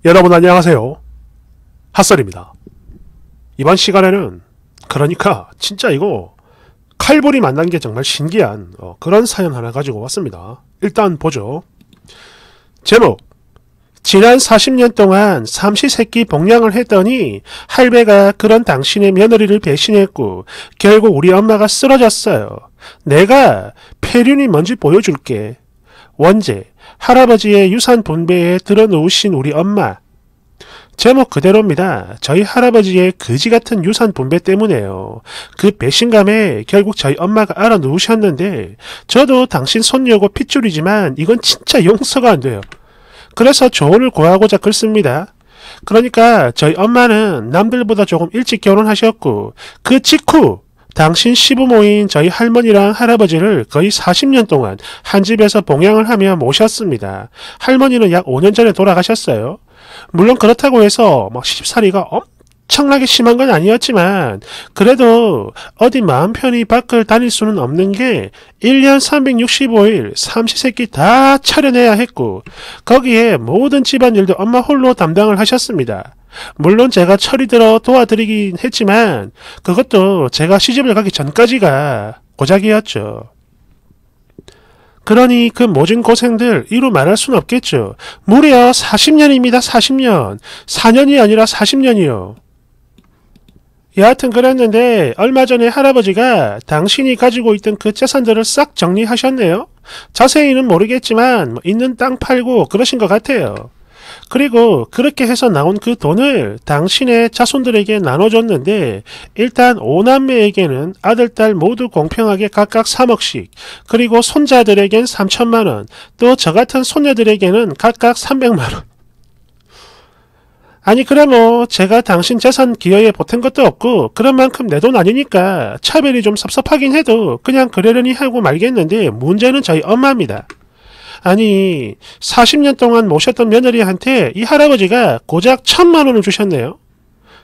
여러분 안녕하세요. 핫설입니다. 이번 시간에는 그러니까 진짜 이거 칼보리 만난 게 정말 신기한 그런 사연 하나 가지고 왔습니다. 일단 보죠. 제목: 지난 40년 동안 삼시세끼 복량을 했더니 할배가 그런 당신의 며느리를 배신했고 결국 우리 엄마가 쓰러졌어요. 내가 폐륜이 뭔지 보여줄게. 원제: 할아버지의 유산 분배에 들어놓으신 우리 엄마. 제목 그대로입니다. 저희 할아버지의 거지같은 유산 분배 때문에요. 그 배신감에 결국 저희 엄마가 알아 누우셨는데 저도 당신 손녀고 핏줄이지만 이건 진짜 용서가 안 돼요. 그래서 조언을 구하고자 글 씁니다. 그러니까 저희 엄마는 남들보다 조금 일찍 결혼하셨고 그 직후 당신 시부모인 저희 할머니랑 할아버지를 거의 40년 동안 한 집에서 봉양을 하며 모셨습니다. 할머니는 약 5년 전에 돌아가셨어요. 물론 그렇다고 해서 시집살이가 엄청나게 심한 건 아니었지만 그래도 어디 마음 편히 밖을 다닐 수는 없는 게 1년 365일 삼시세끼 다 차려내야 했고 거기에 모든 집안일도 엄마 홀로 담당을 하셨습니다. 물론 제가 철이 들어 도와드리긴 했지만 그것도 제가 시집을 가기 전까지가 고작이었죠. 그러니 그 모진 고생들 이루 말할 순 없겠죠. 무려 40년입니다. 40년. 4년이 아니라 40년이요. 여하튼 그랬는데 얼마 전에 할아버지가 당신이 가지고 있던 그 재산들을 싹 정리하셨네요. 자세히는 모르겠지만 있는 땅 팔고 그러신 것 같아요. 그리고 그렇게 해서 나온 그 돈을 당신의 자손들에게 나눠줬는데 일단 5남매에게는 아들, 딸 모두 공평하게 각각 3억씩, 그리고 손자들에겐 3천만원, 또 저같은 손녀들에게는 각각 300만원. 아니 그래 제가 당신 재산 기여에 보탠 것도 없고 그런 만큼 내 돈 아니니까 차별이 좀 섭섭하긴 해도 그냥 그러려니 하고 말겠는데 문제는 저희 엄마입니다. 아니 40년 동안 모셨던 며느리한테 이 할아버지가 고작 1,000만원을 주셨네요.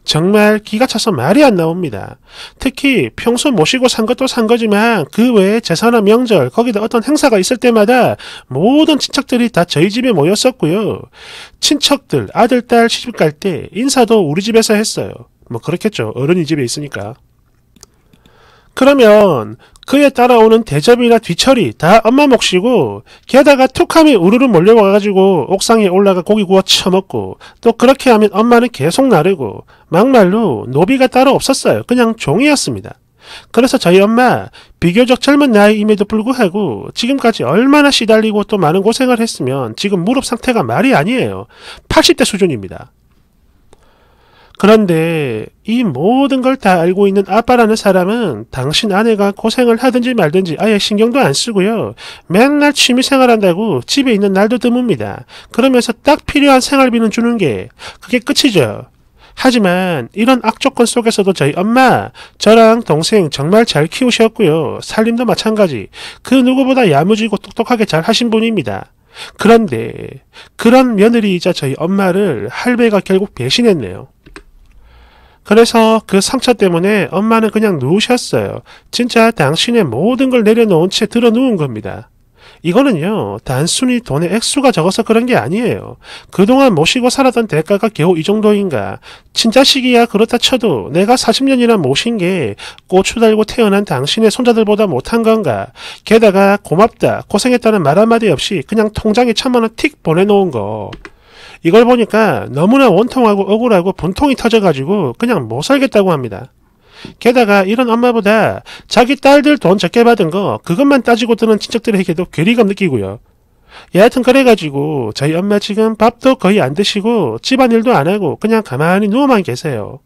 정말 기가 차서 말이 안 나옵니다. 특히 평소 모시고 산 것도 산 거지만 그 외에 제사나 명절 거기다 어떤 행사가 있을 때마다 모든 친척들이 다 저희 집에 모였었고요. 친척들 아들 딸 시집 갈 때 인사도 우리 집에서 했어요. 그렇겠죠. 어른이 집에 있으니까. 그러면 그에 따라오는 대접이나 뒤처리 다 엄마 몫이고 게다가 툭하면 우르르 몰려와가지고 옥상에 올라가 고기 구워 처먹고 또 그렇게 하면 엄마는 계속 나르고 막말로 노비가 따로 없었어요. 그냥 종이었습니다. 그래서 저희 엄마 비교적 젊은 나이임에도 불구하고 지금까지 얼마나 시달리고 또 많은 고생을 했으면 지금 무릎 상태가 말이 아니에요. 80대 수준입니다. 그런데 이 모든 걸 다 알고 있는 아빠라는 사람은 당신 아내가 고생을 하든지 말든지 아예 신경도 안 쓰고요. 맨날 취미생활한다고 집에 있는 날도 드뭅니다. 그러면서 딱 필요한 생활비는 주는 게 그게 끝이죠. 하지만 이런 악조건 속에서도 저희 엄마, 저랑 동생 정말 잘 키우셨고요. 살림도 마찬가지. 그 누구보다 야무지고 똑똑하게 잘 하신 분입니다. 그런데 그런 며느리이자 저희 엄마를 할배가 결국 배신했네요. 그래서 그 상처 때문에 엄마는 그냥 누우셨어요. 진짜 당신의 모든 걸 내려놓은 채 들어 누운 겁니다. 이거는요, 단순히 돈의 액수가 적어서 그런 게 아니에요. 그동안 모시고 살았던 대가가 겨우 이 정도인가. 친자식이야 그렇다 쳐도 내가 40년이나 모신 게 고추 달고 태어난 당신의 손자들보다 못한 건가. 게다가 고맙다, 고생했다는 말 한마디 없이 그냥 통장에 1,000만원 틱 보내놓은 거. 이걸 보니까 너무나 원통하고 억울하고 분통이 터져가지고 그냥 못 살겠다고 합니다. 게다가 이런 엄마보다 자기 딸들 돈 적게 받은 거 그것만 따지고 드는 친척들에게도 괴리감 느끼고요. 여하튼 그래가지고 저희 엄마 지금 밥도 거의 안 드시고 집안일도 안 하고 그냥 가만히 누워만 계세요.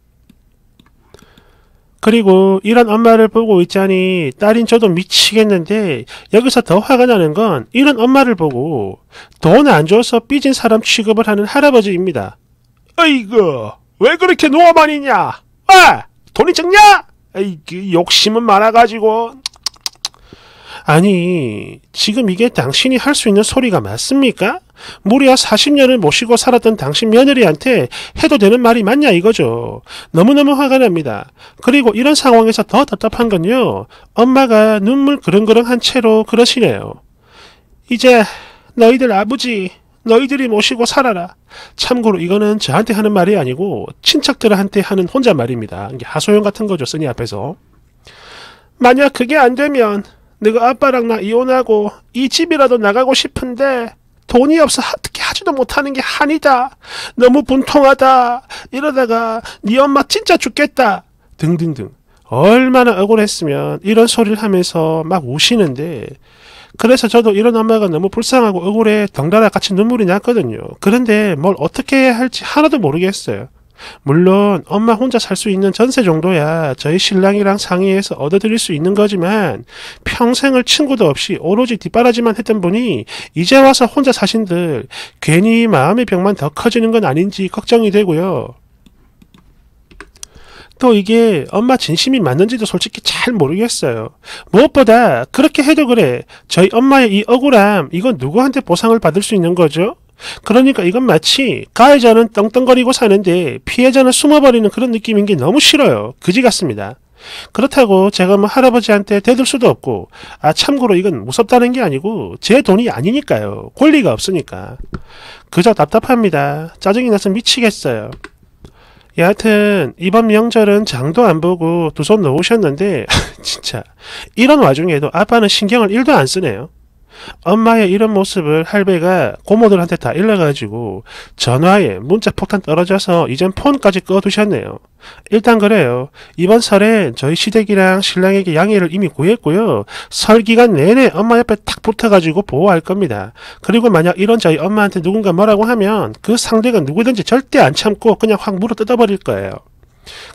그리고 이런 엄마를 보고 있자니 딸인 저도 미치겠는데 여기서 더 화가 나는 건 이런 엄마를 보고 돈 안 줘서 삐진 사람 취급을 하는 할아버지입니다. 어이구 왜 그렇게 누워만 있냐? 아! 돈이 적냐? 에이, 욕심은 많아가지고. 아니 지금 이게 당신이 할 수 있는 소리가 맞습니까? 무려 40년을 모시고 살았던 당신 며느리한테 해도 되는 말이 맞냐 이거죠. 너무너무 화가 납니다. 그리고 이런 상황에서 더 답답한 건요. 엄마가 눈물 그렁그렁한 채로 그러시네요. 이제 너희들 아버지 너희들이 모시고 살아라. 참고로 이거는 저한테 하는 말이 아니고 친척들한테 하는 혼잣말입니다. 이게 하소연 같은 거죠, 쓰니 앞에서. 만약 그게 안 되면 너가 아빠랑 나 이혼하고 이 집이라도 나가고 싶은데 돈이 없어 어떻게 하지도 못하는 게 한이다. 너무 분통하다. 이러다가 네 엄마 진짜 죽겠다. 등등등. 얼마나 억울했으면 이런 소리를 하면서 막 우시는데, 그래서 저도 이런 엄마가 너무 불쌍하고 억울해 덩달아 같이 눈물이 났거든요. 그런데 뭘 어떻게 해야 할지 하나도 모르겠어요. 물론 엄마 혼자 살 수 있는 전세 정도야 저희 신랑이랑 상의해서 얻어드릴 수 있는 거지만, 평생을 친구도 없이 오로지 뒷바라지만 했던 분이 이제 와서 혼자 사신들 괜히 마음의 병만 더 커지는 건 아닌지 걱정이 되고요. 또 이게 엄마 진심이 맞는지도 솔직히 잘 모르겠어요. 무엇보다 그렇게 해도 그래, 저희 엄마의 이 억울함, 이건 누구한테 보상을 받을 수 있는 거죠? 그러니까 이건 마치 가해자는 떵떵거리고 사는데 피해자는 숨어버리는 그런 느낌인 게 너무 싫어요. 그지 같습니다. 그렇다고 제가 뭐 할아버지한테 대들 수도 없고, 참고로 이건 무섭다는 게 아니고 제 돈이 아니니까요. 권리가 없으니까. 그저 답답합니다. 짜증이 나서 미치겠어요. 여하튼 이번 명절은 장도 안 보고 두 손 놓으셨는데 진짜 이런 와중에도 아빠는 신경을 1도 안 쓰네요. 엄마의 이런 모습을 할배가 고모들한테 다 일러가지고 전화에 문자 폭탄 떨어져서 이젠 폰까지 꺼두셨네요. 일단 그래요. 이번 설엔 저희 시댁이랑 신랑에게 양해를 이미 구했고요. 설 기간 내내 엄마 옆에 탁 붙어가지고 보호할 겁니다. 그리고 만약 이런 저희 엄마한테 누군가 뭐라고 하면 그 상대가 누구든지 절대 안 참고 그냥 확 물어 뜯어버릴 거예요.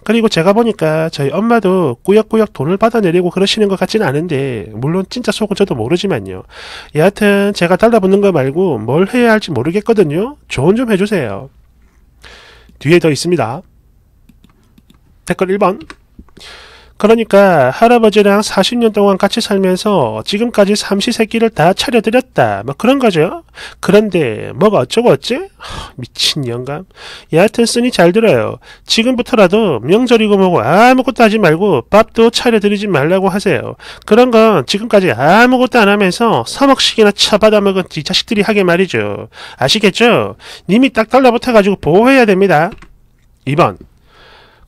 그리고 제가 보니까 저희 엄마도 꾸역꾸역 돈을 받아내려고 그러시는 것 같지는 않은데, 물론 진짜 속은 저도 모르지만요. 여하튼 제가 달라붙는 거 말고 뭘 해야 할지 모르겠거든요. 조언 좀 해주세요. 뒤에 더 있습니다. 댓글 1번. 그러니까 할아버지랑 40년 동안 같이 살면서 지금까지 삼시세끼를 다 차려드렸다, 뭐 그런 거죠. 그런데 뭐가 어쩌고 어째? 미친 영감. 여하튼 쓰니 잘 들어요. 지금부터라도 명절이고 뭐고 아무것도 하지 말고 밥도 차려드리지 말라고 하세요. 그런 건 지금까지 아무것도 안 하면서 3억씩이나 처받아먹은 이 자식들이 하게 말이죠. 아시겠죠? 님이 딱 달라붙어가지고 보호해야 됩니다. 2번.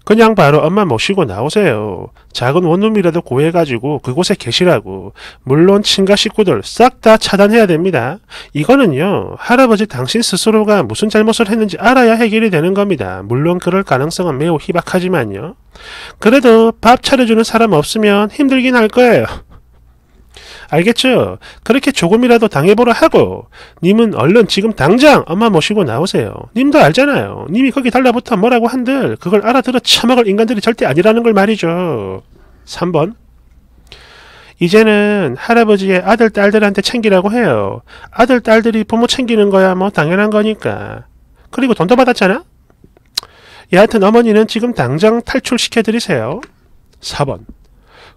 그냥 바로 엄마 모시고 나오세요. 작은 원룸이라도 구해가지고 그곳에 계시라고. 물론 친가 식구들 싹 다 차단해야 됩니다. 이거는요, 할아버지 당신 스스로가 무슨 잘못을 했는지 알아야 해결이 되는 겁니다. 물론 그럴 가능성은 매우 희박하지만요. 그래도 밥 차려주는 사람 없으면 힘들긴 할 거예요. 알겠죠? 그렇게 조금이라도 당해보라 하고, 님은 얼른 지금 당장 엄마 모시고 나오세요. 님도 알잖아요. 님이 거기 달라붙어 뭐라고 한들 그걸 알아들어 처먹을 인간들이 절대 아니라는 걸 말이죠. 3번. 이제는 할아버지의 아들, 딸들한테 챙기라고 해요. 아들, 딸들이 부모 챙기는 거야 뭐 당연한 거니까. 그리고 돈도 받았잖아? 여하튼 어머니는 지금 당장 탈출시켜드리세요. 4번.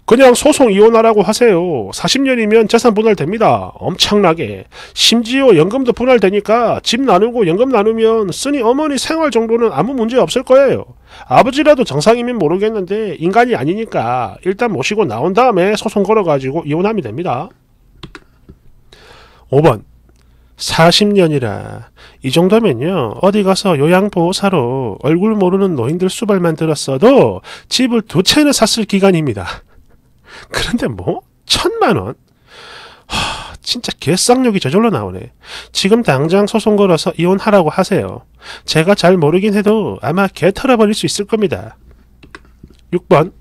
그냥 소송 이혼하라고 하세요. 40년이면 재산 분할됩니다. 엄청나게. 심지어 연금도 분할되니까 집 나누고 연금 나누면 쓰니 어머니 생활 정도는 아무 문제 없을 거예요. 아버지라도 정상이면 모르겠는데 인간이 아니니까 일단 모시고 나온 다음에 소송 걸어가지고 이혼하면 됩니다. 5번. 40년이라. 이 정도면요, 어디 가서 요양보호사로 얼굴 모르는 노인들 수발만 들었어도 집을 2채는 샀을 기간입니다. 그런데 뭐? 1,000만원? 진짜 개쌍욕이 저절로 나오네. 지금 당장 소송 걸어서 이혼하라고 하세요. 제가 잘 모르긴 해도 아마 개 털어버릴 수 있을 겁니다. 6번.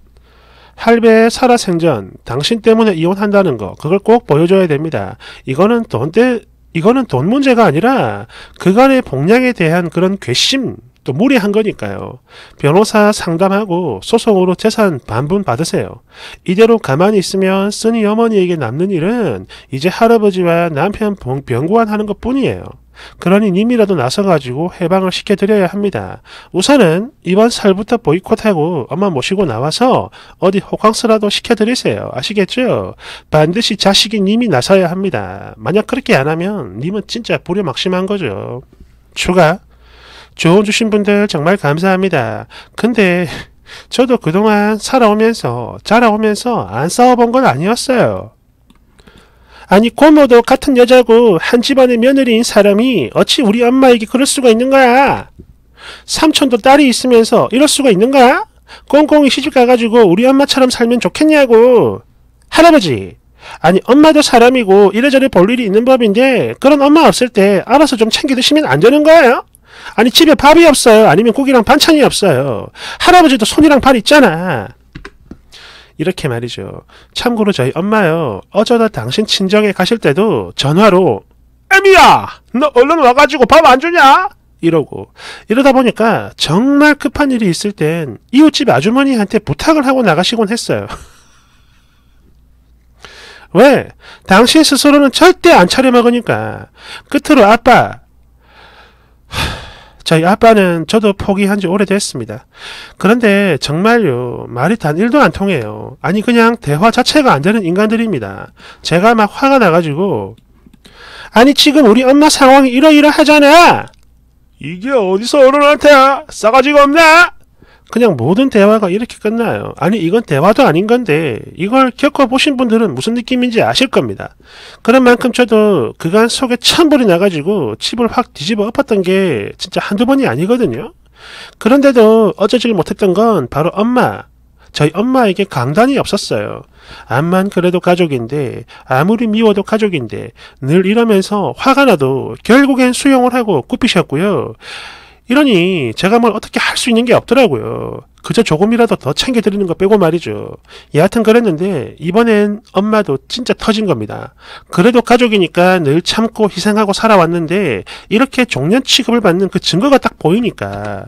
할배의 살아생전 당신 때문에 이혼한다는 거, 그걸 꼭 보여줘야 됩니다. 이거는 돈 문제가 아니라 그간의 복량에 대한 그런 괘씸, 또 무리한 거니까요. 변호사 상담하고 소송으로 재산 반분 받으세요. 이대로 가만히 있으면 쓰니 어머니에게 남는 일은 이제 할아버지와 남편 병고안하는 것 뿐이에요. 그러니 님이라도 나서가지고 해방을 시켜드려야 합니다. 우선은 이번 설부터 보이콧하고 엄마 모시고 나와서 어디 호캉스라도 시켜드리세요. 아시겠죠? 반드시 자식인 님이 나서야 합니다. 만약 그렇게 안 하면 님은 진짜 불효막심한 거죠. 추가. 조언 주신 분들 정말 감사합니다. 근데 저도 그동안 살아오면서 자라오면서 안 싸워본 건 아니었어요. 아니 고모도 같은 여자고 한 집안의 며느리인 사람이 어찌 우리 엄마에게 그럴 수가 있는 거야? 삼촌도 딸이 있으면서 이럴 수가 있는 거야? 꽁꽁이 시집 가가지고 우리 엄마처럼 살면 좋겠냐고. 할아버지, 아니 엄마도 사람이고 이래저래 볼 일이 있는 법인데 그런 엄마 없을 때 알아서 좀 챙겨 드시면 안 되는 거예요? 아니 집에 밥이 없어요? 아니면 고기랑 반찬이 없어요? 할아버지도 손이랑 발 있잖아. 이렇게 말이죠. 참고로 저희 엄마요, 어쩌다 당신 친정에 가실 때도 전화로 애미야 너 얼른 와가지고 밥 안 주냐? 이러고, 이러다 보니까 정말 급한 일이 있을 땐 이웃집 아주머니한테 부탁을 하고 나가시곤 했어요. 왜? 당신 스스로는 절대 안 차려 먹으니까. 끝으로 아빠, 저희 아빠는 저도 포기한 지 오래됐습니다. 그런데 정말요, 말이 단 1도 안 통해요. 아니 그냥 대화 자체가 안 되는 인간들입니다. 제가 막 화가 나가지고, 아니 지금 우리 엄마 상황이 이러이러하잖아. 이게 어디서 어른한테 싸가지가 없나? 그냥 모든 대화가 이렇게 끝나요. 아니 이건 대화도 아닌 건데 이걸 겪어보신 분들은 무슨 느낌인지 아실 겁니다. 그런 만큼 저도 그간 속에 천불이 나가지고 집을 확 뒤집어 엎었던 게 진짜 한두 번이 아니거든요. 그런데도 어쩌질 못했던 건 바로 엄마, 저희 엄마에게 강단이 없었어요. 암만 그래도 가족인데, 아무리 미워도 가족인데 늘 이러면서 화가 나도 결국엔 수용을 하고 굽히셨고요. 이러니 제가 뭘 어떻게 할 수 있는 게 없더라고요. 그저 조금이라도 더 챙겨드리는 거 빼고 말이죠. 여하튼 그랬는데 이번엔 엄마도 진짜 터진 겁니다. 그래도 가족이니까 늘 참고 희생하고 살아왔는데 이렇게 종년 취급을 받는 그 증거가 딱 보이니까.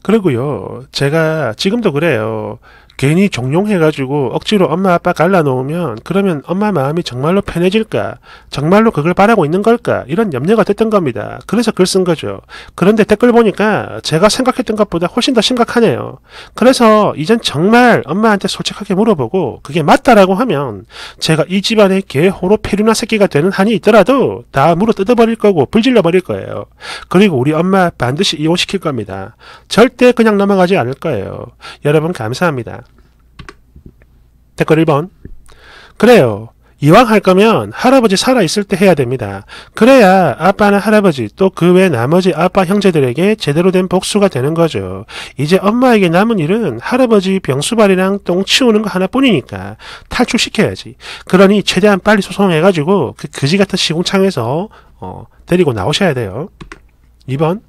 그리고요, 제가 지금도 그래요. 괜히 종용해가지고 억지로 엄마 아빠 갈라놓으면 그러면 엄마 마음이 정말로 편해질까? 정말로 그걸 바라고 있는 걸까? 이런 염려가 됐던 겁니다. 그래서 글 쓴 거죠. 그런데 댓글 보니까 제가 생각했던 것보다 훨씬 더 심각하네요. 그래서 이젠 정말 엄마한테 솔직하게 물어보고 그게 맞다라고 하면 제가 이 집안의 개, 호로, 페류나 새끼가 되는 한이 있더라도 다 물어 뜯어버릴 거고 불질러 버릴 거예요. 그리고 우리 엄마 반드시 이혼시킬 겁니다. 절대 그냥 넘어가지 않을 거예요. 여러분 감사합니다. 댓글 1번. 그래요. 이왕 할 거면 할아버지 살아있을 때 해야 됩니다. 그래야 아빠나 할아버지 또 그 외 나머지 아빠 형제들에게 제대로 된 복수가 되는 거죠. 이제 엄마에게 남은 일은 할아버지 병수발이랑 똥 치우는 거 하나뿐이니까 탈출시켜야지. 그러니 최대한 빨리 소송해가지고 그 그지 같은 시궁창에서 데리고 나오셔야 돼요. 2번.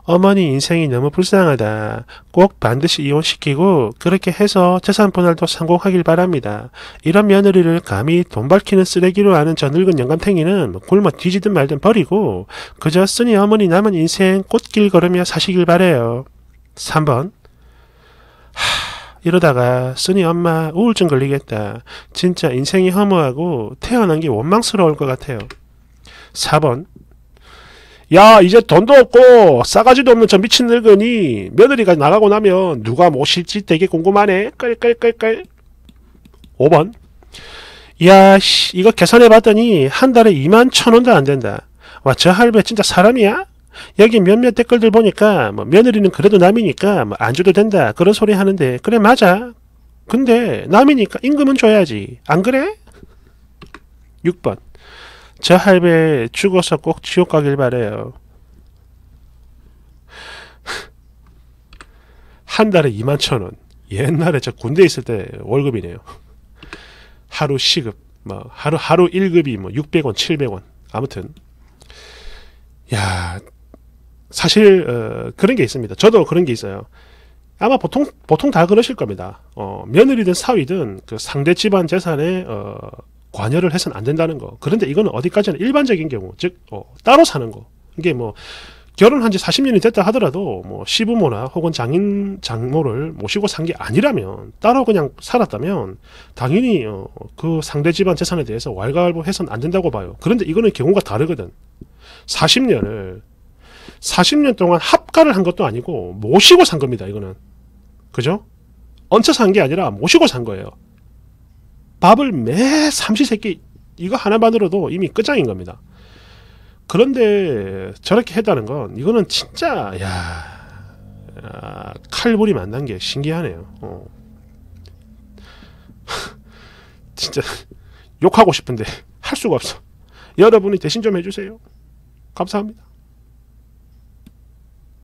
어머니 인생이 너무 불쌍하다. 꼭 반드시 이혼시키고 그렇게 해서 재산 분할도 성공하길 바랍니다. 이런 며느리를 감히 돈 밝히는 쓰레기로 아는 저 늙은 영감탱이는 굶어 뒤지든 말든 버리고 그저 쓰니 어머니 남은 인생 꽃길 걸으며 사시길 바래요. 3번. 이러다가 쓰니 엄마 우울증 걸리겠다. 진짜 인생이 허무하고 태어난 게 원망스러울 것 같아요. 4번. 야 이제 돈도 없고 싸가지도 없는 저 미친 늙은이 며느리가 나가고 나면 누가 모실지 되게 궁금하네. 끌끌끌끌. 5번. 야 이거 계산해봤더니 한 달에 21,000원도 안 된다. 와 저 할배 진짜 사람이야? 여기 몇몇 댓글들 보니까 뭐 며느리는 그래도 남이니까 뭐 안 줘도 된다 그런 소리 하는데 그래 맞아. 근데 남이니까 임금은 줘야지. 안 그래? 6번. 저 할배 죽어서 꼭 지옥 가길 바래요. 한 달에 21,000원. 옛날에 저 군대 있을 때 월급이네요. 하루 시급, 하루 1급이 600원, 700원. 아무튼. 야, 사실, 그런 게 있습니다. 저도 그런 게 있어요. 아마 보통 다 그러실 겁니다. 며느리든 사위든 그 상대 집안 재산에, 관여를 해서는 안 된다는 거. 그런데 이거는 어디까지나 일반적인 경우, 즉 따로 사는 거. 이게 결혼한 지 40년이 됐다 하더라도 시부모나 혹은 장모를 모시고 산 게 아니라면 따로 그냥 살았다면 당연히 그 상대 집안 재산에 대해서 왈가왈부해서는 안 된다고 봐요. 그런데 이거는 경우가 다르거든. 40년 동안 합가를 한 것도 아니고 모시고 산 겁니다. 이거는. 그죠? 얹혀 산 게 아니라 모시고 산 거예요. 밥을 매 삼시세끼 이거 하나만으로도 이미 끝장인 겁니다. 그런데 저렇게 했다는 건 이거는 진짜 칼부림 안 난 게 신기하네요. 진짜 욕하고 싶은데 할 수가 없어. 여러분이 대신 좀 해주세요. 감사합니다.